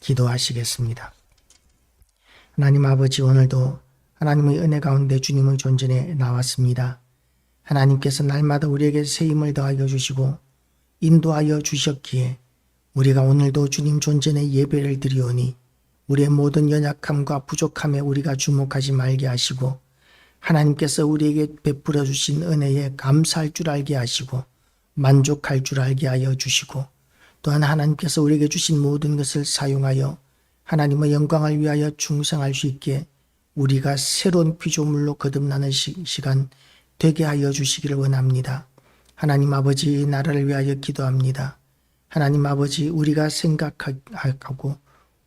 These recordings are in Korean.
기도하시겠습니다. 하나님 아버지, 오늘도 하나님의 은혜 가운데 주님의 존전에 나왔습니다. 하나님께서 날마다 우리에게 새 힘을 더하여 주시고 인도하여 주셨기에 우리가 오늘도 주님 존전에 예배를 드리오니 우리의 모든 연약함과 부족함에 우리가 주목하지 말게 하시고 하나님께서 우리에게 베풀어 주신 은혜에 감사할 줄 알게 하시고 만족할 줄 알게 하여 주시고 또한 하나님께서 우리에게 주신 모든 것을 사용하여 하나님의 영광을 위하여 충성할 수 있게 우리가 새로운 피조물로 거듭나는 시간 되게 하여 주시기를 원합니다. 하나님 아버지, 이 나라를 위하여 기도합니다. 하나님 아버지, 우리가 생각하고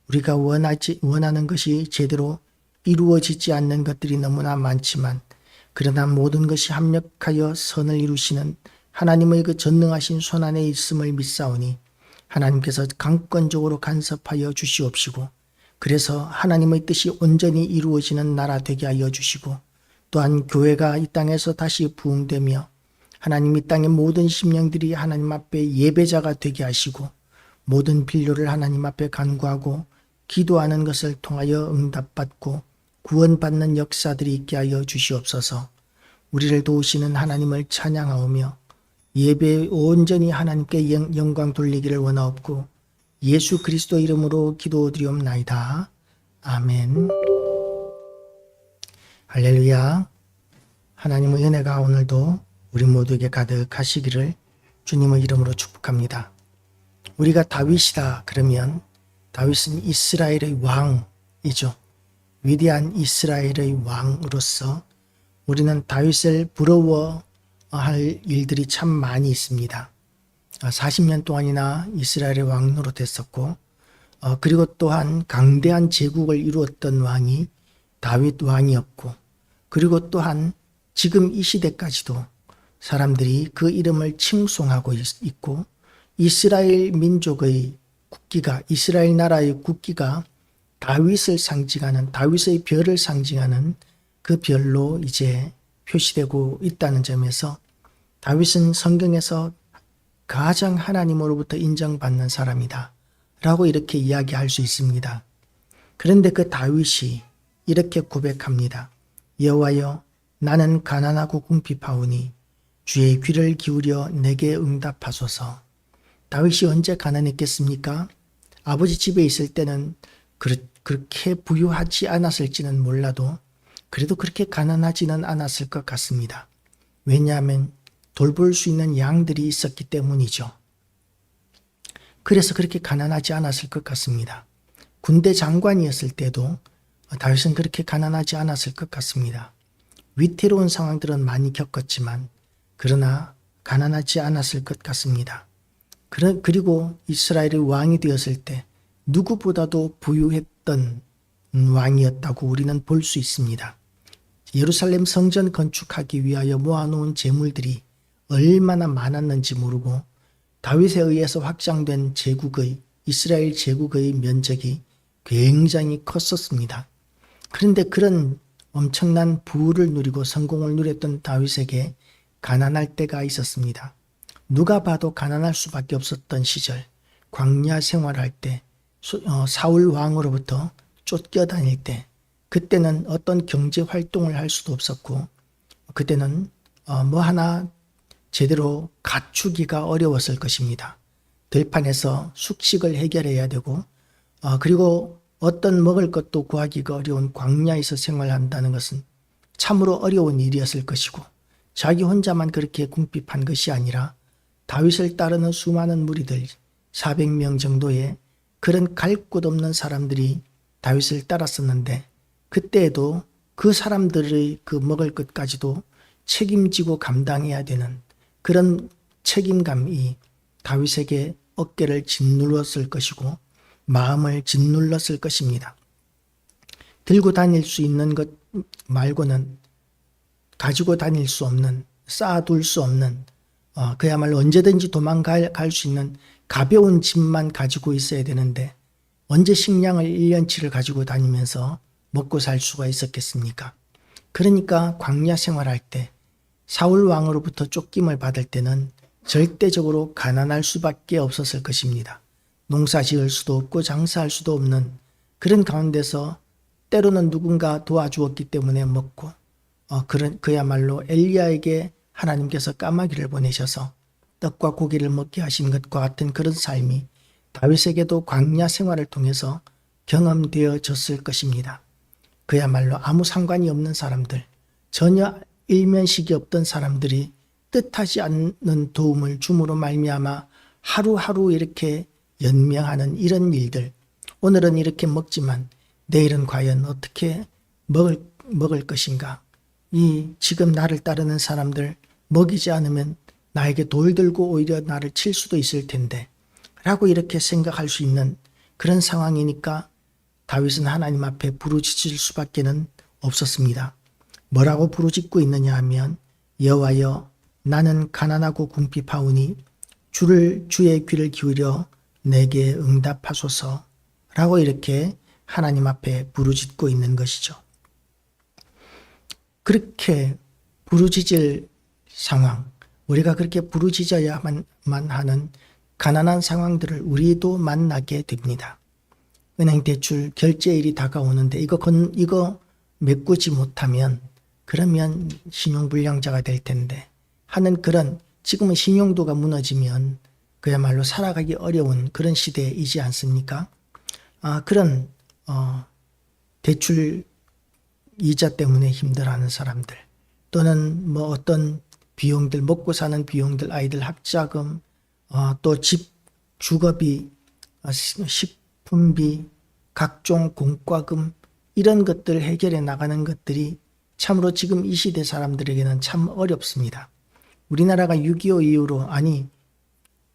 우리가 원하는 것이 제대로 이루어지지 않는 것들이 너무나 많지만 그러나 모든 것이 합력하여 선을 이루시는 하나님의 그 전능하신 손안에 있음을 믿사오니 하나님께서 강권적으로 간섭하여 주시옵시고 그래서 하나님의 뜻이 온전히 이루어지는 나라 되게 하여 주시고 또한 교회가 이 땅에서 다시 부흥되며 하나님 이 땅의 모든 심령들이 하나님 앞에 예배자가 되게 하시고 모든 필요를 하나님 앞에 간구하고 기도하는 것을 통하여 응답받고 구원받는 역사들이 있게 하여 주시옵소서. 우리를 도우시는 하나님을 찬양하오며 예배에 온전히 하나님께 영광 돌리기를 원하옵고 예수 그리스도 이름으로 기도드리옵나이다. 아멘. 할렐루야. 하나님의 은혜가 오늘도 우리 모두에게 가득하시기를 주님의 이름으로 축복합니다. 우리가 다윗이다 그러면 다윗은 이스라엘의 왕이죠. 위대한 이스라엘의 왕으로서 우리는 다윗을 부러워할 일들이 참 많이 있습니다. 40년 동안이나 이스라엘의 왕 노릇했었고 그리고 또한 강대한 제국을 이루었던 왕이 다윗 왕이었고 그리고 또한 지금 이 시대까지도 사람들이 그 이름을 칭송하고 있고 이스라엘 민족의 국기가 이스라엘 나라의 국기가 다윗을 상징하는 다윗의 별을 상징하는 그 별로 이제 표시되고 있다는 점에서 다윗은 성경에서 가장 하나님으로부터 인정받는 사람이다 라고 이렇게 이야기할 수 있습니다. 그런데 그 다윗이 이렇게 고백합니다. 여호와여, 나는 가난하고 궁핍하오니 주의 귀를 기울여 내게 응답하소서. 다윗이 언제 가난했겠습니까? 아버지 집에 있을 때는 그렇게 부유하지 않았을지는 몰라도 그래도 그렇게 가난하지는 않았을 것 같습니다. 왜냐하면 돌볼 수 있는 양들이 있었기 때문이죠. 그래서 그렇게 가난하지 않았을 것 같습니다. 군대 장관이었을 때도 다윗은 그렇게 가난하지 않았을 것 같습니다. 위태로운 상황들은 많이 겪었지만 그러나 가난하지 않았을 것 같습니다. 그리고 이스라엘의 왕이 되었을 때 누구보다도 부유했던 왕이었다고 우리는 볼 수 있습니다. 예루살렘 성전 건축하기 위하여 모아놓은 재물들이 얼마나 많았는지 모르고 다윗에 의해서 확장된 이스라엘 제국의 면적이 굉장히 컸었습니다. 그런데 그런 엄청난 부를 누리고 성공을 누렸던 다윗에게 가난할 때가 있었습니다. 누가 봐도 가난할 수밖에 없었던 시절, 광야 생활할 때, 사울 왕으로부터 쫓겨다닐 때, 그때는 어떤 경제 활동을 할 수도 없었고 그때는 뭐 하나 제대로 갖추기가 어려웠을 것입니다. 들판에서 숙식을 해결해야 되고 그리고 어떤 먹을 것도 구하기가 어려운 광야에서 생활한다는 것은 참으로 어려운 일이었을 것이고 자기 혼자만 그렇게 궁핍한 것이 아니라 다윗을 따르는 수많은 무리들 400명 정도의 그런 갈 곳 없는 사람들이 다윗을 따랐었는데 그때에도 그 사람들의 그 먹을 것까지도 책임지고 감당해야 되는 그런 책임감이 다윗에게 어깨를 짓눌렀을 것이고 마음을 짓눌렀을 것입니다. 들고 다닐 수 있는 것 말고는 가지고 다닐 수 없는, 쌓아둘 수 없는 그야말로 언제든지 도망갈 수 있는 가벼운 짐만 가지고 있어야 되는데 언제 식량을 1년치를 가지고 다니면서 먹고 살 수가 있었겠습니까? 그러니까 광야 생활할 때 사울 왕으로부터 쫓김을 받을 때는 절대적으로 가난할 수밖에 없었을 것입니다. 농사 지을 수도 없고 장사할 수도 없는 그런 가운데서 때로는 누군가 도와주었기 때문에 먹고 그야말로 엘리야에게 하나님께서 까마귀를 보내셔서 떡과 고기를 먹게 하신 것과 같은 그런 삶이 다윗에게도 광야 생활을 통해서 경험되어졌을 것입니다. 그야말로 아무 상관이 없는 사람들, 전혀 일면식이 없던 사람들이 뜻하지 않는 도움을 줌으로 말미암아 하루하루 이렇게 연명하는 이런 일들, 오늘은 이렇게 먹지만 내일은 과연 어떻게 먹을 것인가? 이 지금 나를 따르는 사람들 먹이지 않으면 나에게 돌 들고 오히려 나를 칠 수도 있을 텐데 라고 이렇게 생각할 수 있는 그런 상황이니까 다윗은 하나님 앞에 부르짖을 수밖에는 없었습니다. 뭐라고 부르짖고 있느냐 하면 여호와여 나는 가난하고 궁핍하오니 주의 귀를 기울여 내게 응답하소서 라고 이렇게 하나님 앞에 부르짖고 있는 것이죠. 그렇게 부르짖을 상황, 우리가 그렇게 부르짖어야만 하는 가난한 상황들을 우리도 만나게 됩니다. 은행 대출 결제일이 다가오는데 이거 메꾸지 못하면 그러면 신용불량자가 될 텐데 하는 그런 지금은 신용도가 무너지면 그야말로 살아가기 어려운 그런 시대이지 않습니까? 그런 대출 이자 때문에 힘들어하는 사람들 또는 뭐 어떤 비용들 먹고 사는 비용들 아이들 학자금 또 집 주거비 식품비 각종 공과금 이런 것들을 해결해 나가는 것들이 참으로 지금 이 시대 사람들에게는 참 어렵습니다. 우리나라가 6.25 이후로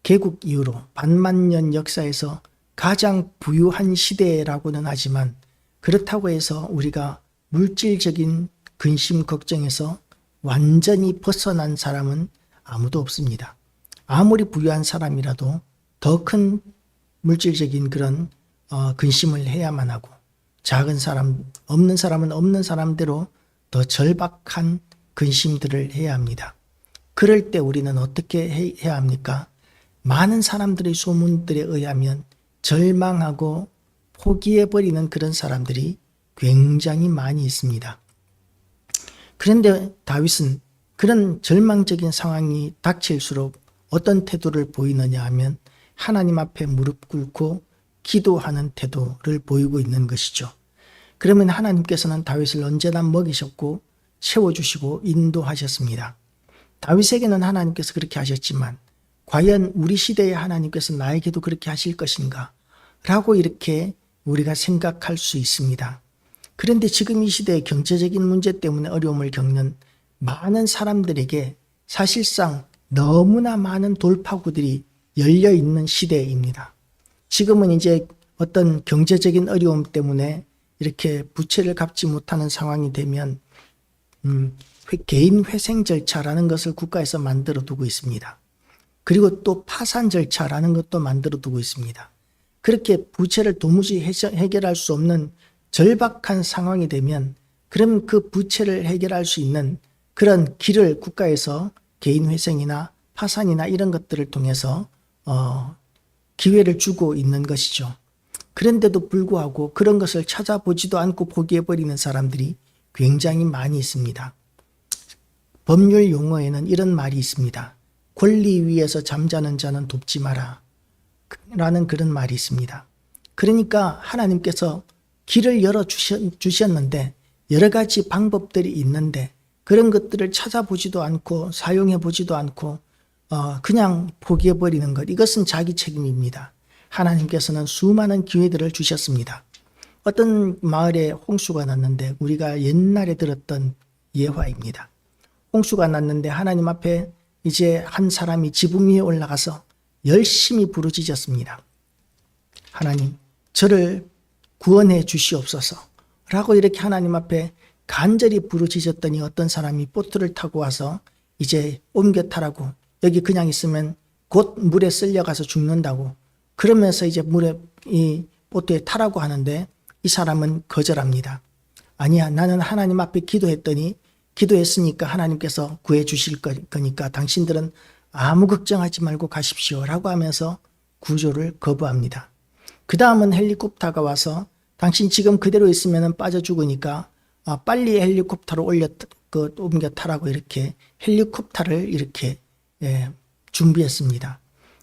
개국 이후로 반만년 역사에서 가장 부유한 시대라고는 하지만 그렇다고 해서 우리가 물질적인 근심 걱정에서 완전히 벗어난 사람은 아무도 없습니다. 아무리 부유한 사람이라도 더 큰 물질적인 그런 근심을 해야만 하고 작은 사람, 없는 사람은 없는 사람대로 더 절박한 근심들을 해야 합니다. 그럴 때 우리는 어떻게 해야 합니까? 많은 사람들의 소문들에 의하면 절망하고 포기해버리는 그런 사람들이 굉장히 많이 있습니다. 그런데 다윗은 그런 절망적인 상황이 닥칠수록 어떤 태도를 보이느냐 하면 하나님 앞에 무릎 꿇고 기도하는 태도를 보이고 있는 것이죠. 그러면 하나님께서는 다윗을 언제나 먹이셨고 채워주시고 인도하셨습니다. 다윗에게는 하나님께서 그렇게 하셨지만 과연 우리 시대의 하나님께서 나에게도 그렇게 하실 것인가? 라고 이렇게 우리가 생각할 수 있습니다. 그런데 지금 이 시대의 경제적인 문제 때문에 어려움을 겪는 많은 사람들에게 사실상 너무나 많은 돌파구들이 열려있는 시대입니다. 지금은 이제 어떤 경제적인 어려움 때문에 이렇게 부채를 갚지 못하는 상황이 되면 개인 회생 절차라는 것을 국가에서 만들어 두고 있습니다. 그리고 또 파산 절차라는 것도 만들어 두고 있습니다. 그렇게 부채를 도무지 해결할 수 없는 절박한 상황이 되면 그럼 그 부채를 해결할 수 있는 그런 길을 국가에서 개인 회생이나 파산이나 이런 것들을 통해서 기회를 주고 있는 것이죠. 그런데도 불구하고 그런 것을 찾아보지도 않고 포기해버리는 사람들이 굉장히 많이 있습니다. 법률 용어에는 이런 말이 있습니다. 권리 위에서 잠자는 자는 돕지 마라 라는 그런 말이 있습니다. 그러니까 하나님께서 길을 열어주셨는데 여러 가지 방법들이 있는데 그런 것들을 찾아보지도 않고 사용해보지도 않고 그냥 포기해버리는 것, 이것은 자기 책임입니다. 하나님께서는 수많은 기회들을 주셨습니다. 어떤 마을에 홍수가 났는데 우리가 옛날에 들었던 예화입니다. 홍수가 났는데 하나님 앞에 이제 한 사람이 지붕 위에 올라가서 열심히 부르짖었습니다. 하나님, 저를 구원해 주시옵소서 라고 이렇게 하나님 앞에 간절히 부르짖었더니 어떤 사람이 보트를 타고 와서 이제 옮겨 타라고, 여기 그냥 있으면 곧 물에 쓸려가서 죽는다고, 그러면서 이제 이 보트에 타라고 하는데 이 사람은 거절합니다. 아니야, 나는 하나님 앞에 기도했으니까 하나님께서 구해 주실 거니까 당신들은 아무 걱정하지 말고 가십시오 라고 하면서 구조를 거부합니다. 그 다음은 헬리콥터가 와서 당신 지금 그대로 있으면 빠져 죽으니까 빨리 헬리콥터로 옮겨 타라고 이렇게 헬리콥터를 이렇게 준비했습니다.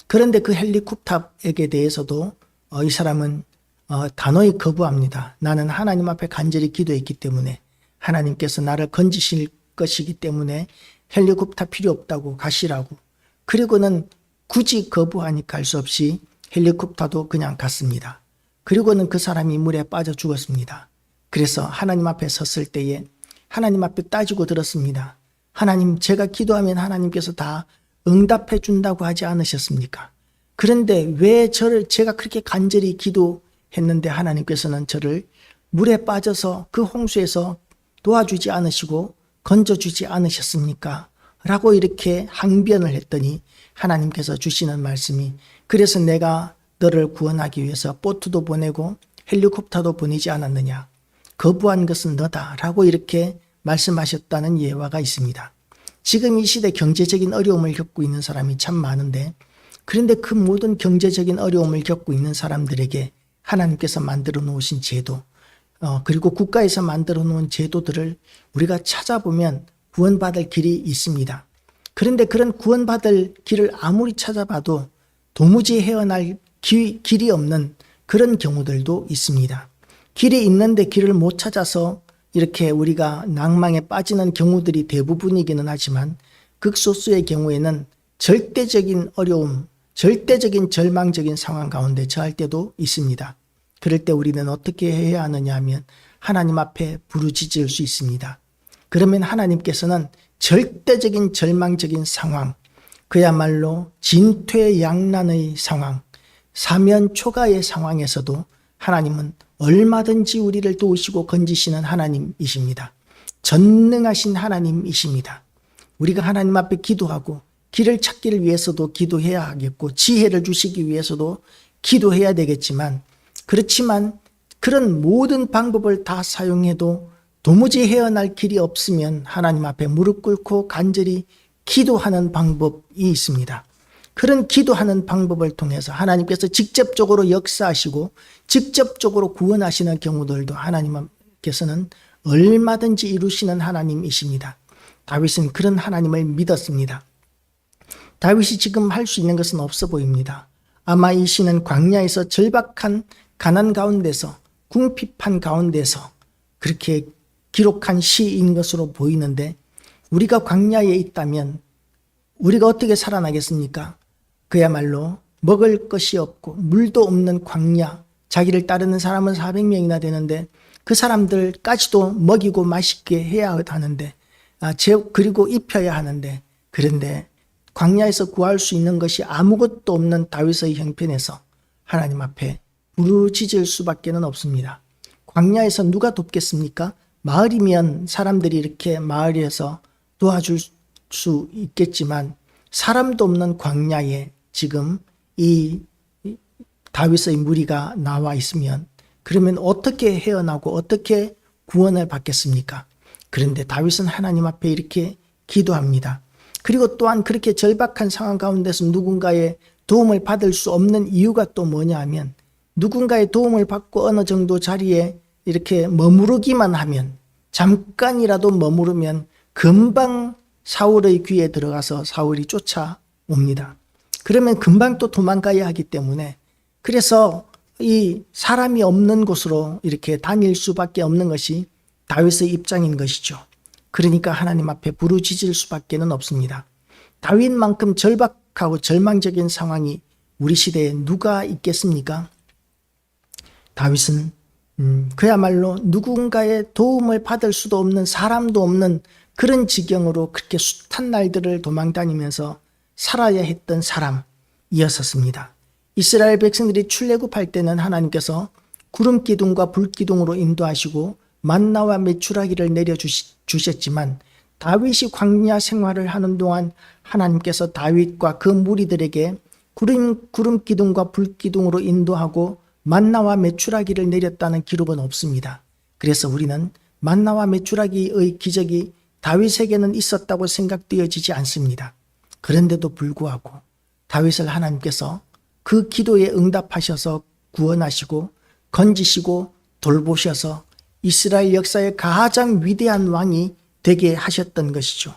그런데 그 헬리콥터에게 대해서도 이 사람은 단호히 거부합니다. 나는 하나님 앞에 간절히 기도했기 때문에 하나님께서 나를 건지실 것이기 때문에 헬리콥터 필요 없다고 가시라고. 그리고는 굳이 거부하니까 할 수 없이 헬리콥터도 그냥 갔습니다. 그리고는 그 사람이 물에 빠져 죽었습니다. 그래서 하나님 앞에 섰을 때에 하나님 앞에 따지고 들었습니다. 하나님, 제가 기도하면 하나님께서 다 응답해 준다고 하지 않으셨습니까? 그런데 왜 제가 그렇게 간절히 기도했는데 하나님께서는 저를 물에 빠져서 그 홍수에서 도와주지 않으시고 건져주지 않으셨습니까? 라고 이렇게 항변을 했더니 하나님께서 주시는 말씀이, 그래서 내가 너를 구원하기 위해서 보트도 보내고 헬리콥터도 보내지 않았느냐? 거부한 것은 너다 라고 이렇게 말씀하셨다는 예화가 있습니다. 지금 이 시대 경제적인 어려움을 겪고 있는 사람이 참 많은데, 그런데 그 모든 경제적인 어려움을 겪고 있는 사람들에게 하나님께서 만들어 놓으신 제도, 그리고 국가에서 만들어 놓은 제도들을 우리가 찾아보면 구원받을 길이 있습니다. 그런데 그런 구원받을 길을 아무리 찾아봐도 도무지 헤어날 길이 없는 그런 경우들도 있습니다. 길이 있는데 길을 못 찾아서 이렇게 우리가 낭망에 빠지는 경우들이 대부분이기는 하지만 극소수의 경우에는 절대적인 어려움, 절대적인 절망적인 상황 가운데 처할 때도 있습니다. 그럴 때 우리는 어떻게 해야 하느냐 하면 하나님 앞에 부르짖을 수 있습니다. 그러면 하나님께서는 절대적인 절망적인 상황, 그야말로 진퇴양난의 상황, 사면초가의 상황에서도 하나님은 얼마든지 우리를 도우시고 건지시는 하나님이십니다. 전능하신 하나님이십니다. 우리가 하나님 앞에 기도하고 길을 찾기를 위해서도 기도해야 하겠고 지혜를 주시기 위해서도 기도해야 되겠지만, 그렇지만 그런 모든 방법을 다 사용해도 도무지 헤어날 길이 없으면 하나님 앞에 무릎 꿇고 간절히 기도하는 방법이 있습니다. 그런 기도하는 방법을 통해서 하나님께서 직접적으로 역사하시고 직접적으로 구원하시는 경우들도 하나님께서는 얼마든지 이루시는 하나님이십니다. 다윗은 그런 하나님을 믿었습니다. 다윗이 지금 할 수 있는 것은 없어 보입니다. 아마 이 시는 광야에서 절박한 가난 가운데서, 궁핍한 가운데서 그렇게 기록한 시인 것으로 보이는데, 우리가 광야에 있다면 우리가 어떻게 살아나겠습니까? 그야말로 먹을 것이 없고 물도 없는 광야, 자기를 따르는 사람은 400명이나 되는데 그 사람들까지도 먹이고 맛있게 해야 하는데, 그리고 입혀야 하는데, 그런데 광야에서 구할 수 있는 것이 아무것도 없는 다윗의 형편에서 하나님 앞에 부르짖을 수밖에 없습니다. 광야에서 누가 돕겠습니까? 마을이면 사람들이 이렇게 마을에서 도와줄 수 있겠지만 사람도 없는 광야에 지금 이 다윗의 무리가 나와 있으면 그러면 어떻게 헤어나고 어떻게 구원을 받겠습니까? 그런데 다윗은 하나님 앞에 이렇게 기도합니다. 그리고 또한 그렇게 절박한 상황 가운데서 누군가의 도움을 받을 수 없는 이유가 또 뭐냐 하면, 누군가의 도움을 받고 어느 정도 자리에 이렇게 머무르기만 하면, 잠깐이라도 머무르면 금방 사울의 귀에 들어가서 사울이 쫓아옵니다. 그러면 금방 또 도망가야 하기 때문에, 그래서 이 사람이 없는 곳으로 이렇게 다닐 수밖에 없는 것이 다윗의 입장인 것이죠. 그러니까 하나님 앞에 부르짖을 수밖에 없습니다. 다윗만큼 절박하고 절망적인 상황이 우리 시대에 누가 있겠습니까? 다윗은 그야말로 누군가의 도움을 받을 수도 없는, 사람도 없는 그런 지경으로 그렇게 숱한 날들을 도망다니면서 살아야 했던 사람이었습니다. 이스라엘 백성들이 출애굽할 때는 하나님께서 구름 기둥과 불 기둥으로 인도하시고 만나와 메추라기를 내려주셨지만, 다윗이 광야 생활을 하는 동안 하나님께서 다윗과 그 무리들에게 구름 기둥과 불 기둥으로 인도하고 만나와 메추라기를 내렸다는 기록은 없습니다. 그래서 우리는 만나와 메추라기의 기적이 다윗에게는 있었다고 생각되어지지 않습니다. 그런데도 불구하고 다윗을 하나님께서 그 기도에 응답하셔서 구원하시고 건지시고 돌보셔서 이스라엘 역사의 가장 위대한 왕이 되게 하셨던 것이죠.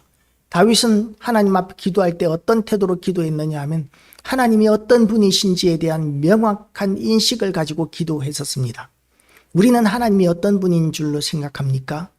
다윗은 하나님 앞에 기도할 때 어떤 태도로 기도했느냐 하면 하나님이 어떤 분이신지에 대한 명확한 인식을 가지고 기도했었습니다. 우리는 하나님이 어떤 분인 줄로 생각합니까?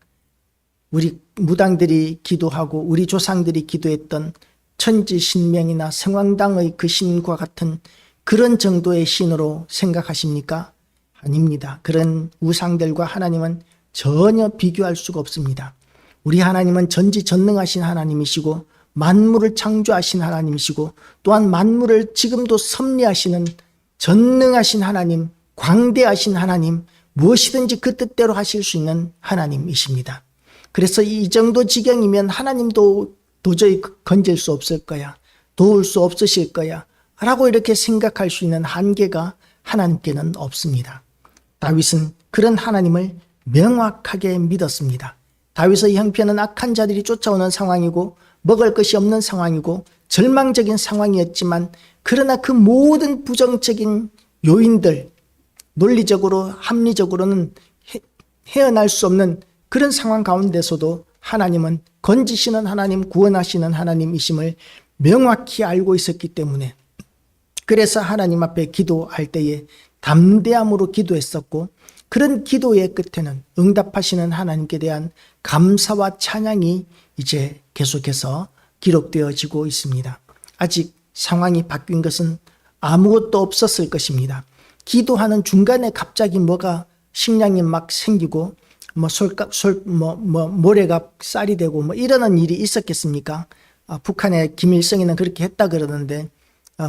우리 무당들이 기도하고 우리 조상들이 기도했던 천지신명이나 성황당의 그 신과 같은 그런 정도의 신으로 생각하십니까? 아닙니다. 그런 우상들과 하나님은 전혀 비교할 수가 없습니다. 우리 하나님은 전지전능하신 하나님이시고 만물을 창조하신 하나님이시고 또한 만물을 지금도 섭리하시는 전능하신 하나님, 광대하신 하나님, 무엇이든지 그 뜻대로 하실 수 있는 하나님이십니다. 그래서 이 정도 지경이면 하나님도 도저히 건질 수 없을 거야, 도울 수 없으실 거야 라고 이렇게 생각할 수 있는 한계가 하나님께는 없습니다. 다윗은 그런 하나님을 명확하게 믿었습니다. 다윗의 형편은 악한 자들이 쫓아오는 상황이고 먹을 것이 없는 상황이고 절망적인 상황이었지만 그러나 그 모든 부정적인 요인들, 논리적으로 합리적으로는 헤어날 수 없는 그런 상황 가운데서도 하나님은 건지시는 하나님, 구원하시는 하나님이심을 명확히 알고 있었기 때문에 그래서 하나님 앞에 기도할 때에 담대함으로 기도했었고 그런 기도의 끝에는 응답하시는 하나님께 대한 감사와 찬양이 이제 계속해서 기록되어지고 있습니다. 아직 상황이 바뀐 것은 아무것도 없었을 것입니다. 기도하는 중간에 갑자기 뭐가 식량이 막 생기고 모래가 쌀이 되고 이러는 일이 있었겠습니까? 북한의 김일성이는 그렇게 했다 그러는데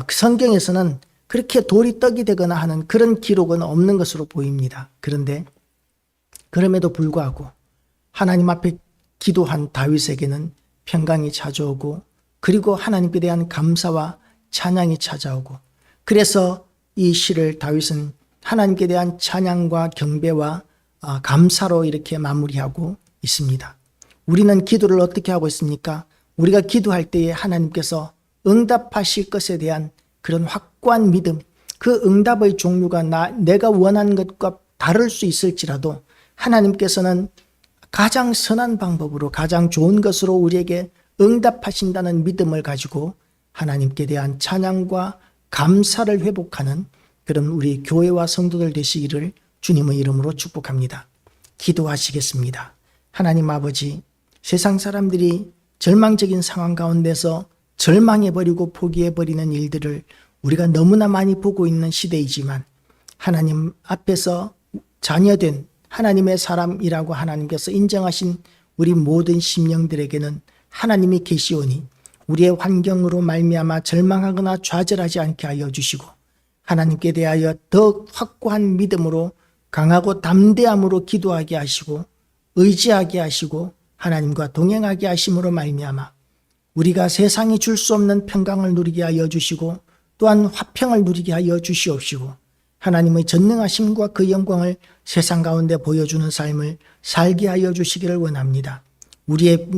그 성경에서는 그렇게 돌이 떡이 되거나 하는 그런 기록은 없는 것으로 보입니다. 그런데 그럼에도 불구하고 하나님 앞에 기도한 다윗에게는 평강이 찾아오고 그리고 하나님께 대한 감사와 찬양이 찾아오고 그래서 이 시를 다윗은 하나님께 대한 찬양과 경배와 감사로 이렇게 마무리하고 있습니다. 우리는 기도를 어떻게 하고 있습니까? 우리가 기도할 때에 하나님께서 응답하실 것에 대한 그런 확고한 믿음, 그 응답의 종류가 내가 원하는 것과 다를 수 있을지라도 하나님께서는 가장 선한 방법으로 가장 좋은 것으로 우리에게 응답하신다는 믿음을 가지고 하나님께 대한 찬양과 감사를 회복하는 그런 우리 교회와 성도들 되시기를 주님의 이름으로 축복합니다. 기도하시겠습니다. 하나님 아버지, 세상 사람들이 절망적인 상황 가운데서 절망해버리고 포기해버리는 일들을 우리가 너무나 많이 보고 있는 시대이지만 하나님 앞에서 자녀된 하나님의 사람이라고 하나님께서 인정하신 우리 모든 심령들에게는 하나님이 계시오니 우리의 환경으로 말미암아 절망하거나 좌절하지 않게 하여 주시고 하나님께 대하여 더 확고한 믿음으로 강하고 담대함으로 기도하게 하시고 의지하게 하시고 하나님과 동행하게 하심으로 말미암아 우리가 세상이 줄 수 없는 평강을 누리게 하여 주시고 또한 화평을 누리게 하여 주시옵시고 하나님의 전능하심과 그 영광을 세상 가운데 보여주는 삶을 살게 하여 주시기를 원합니다. 우리의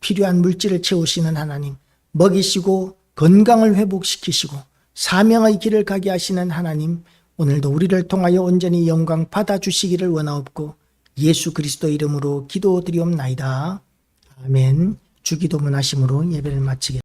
필요한 물질을 채우시는 하나님, 먹이시고 건강을 회복시키시고 사명의 길을 가게 하시는 하나님, 오늘도 우리를 통하여 온전히 영광 받아주시기를 원하옵고 예수 그리스도 이름으로 기도드리옵나이다. 아멘. 주기도문 하심으로 예배를 마치겠습니다.